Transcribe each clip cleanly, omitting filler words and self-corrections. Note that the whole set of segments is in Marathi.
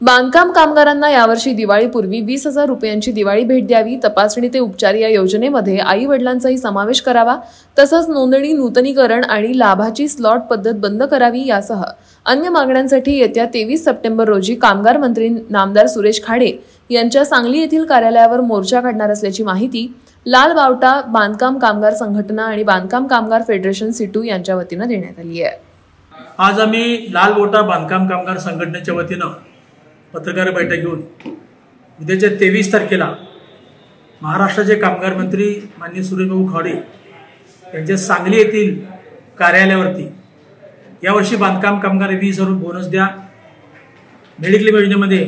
बांधकाम कामगारांना यावर्षी दिवाळीपूर्वी 20,000 रुपयांची दिवाळी भेट द्यावी, तपासणी ते उपचार या योजनेमध्ये आई वडिलांचाही समावेश करावा, तसंच नोंदणी, नूतनीकरण आणि लाभाची स्लॉट पद्धत बंद करावी यासह अन्य मागण्यांसाठी येत्या 23 सप्टेंबर रोजी कामगार मंत्री नामदार सुरेश खाडे यांच्या सांगली येथील कार्यालयावर मोर्चा काढणार असल्याची माहिती लाल बावटा बांधकाम कामगार संघटना आणि बांधकाम कामगार फेडरेशन सिटू यांच्या वतीनं देण्यात आली आहे। आज आम्ही लाल बावटा बांधकाम कामगार संघटनेच्या वतीनं पत्रकार बैठक घेऊन उद्याच्या 23 तारखेला महाराष्ट्राचे कामगार मंत्री माननीय सुरेश भाऊ खाडे यांच्या सांगली येथील कार्यालयावरती यावर्षी बांधकाम कामगार 20,000 बोनस द्या, मेडिक्लेम योजनेमध्ये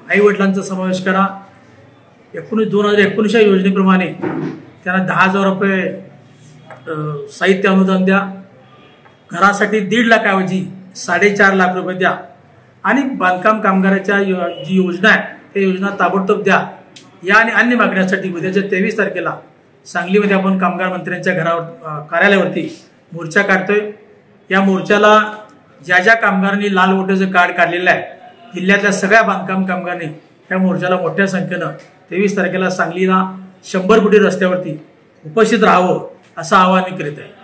आई वडिलांचा समावेश करा, 2019 योजनेप्रमाणे त्यांना 10,000 रुपये साहित्य अनुदान द्या, घरासाठी 1.5 लाखाऐवजी 4.5 लाख रुपये द्या आणि बांधकाम कामगाराच्या जी योजना आहे त्या योजना ताबडतोब द्या या आणि अन्य मागण्यासाठी उद्याच्या 23 तारखेला सांगलीमध्ये आपण कामगार मंत्र्यांच्या कार्यालयावरती मोर्चा काढतोय। या मोर्चाला ज्या ज्या कामगारांनी लाल वोटाचं कार्ड काढलेलं आहे जिल्ह्यातल्या सगळ्या बांधकाम कामगारांनी या मोर्चाला मोठ्या संख्येनं 23 तारखेला सांगलीला 100 फुटी रस्त्यावरती उपस्थित राहावं असं आवाहन मी करीत आहे।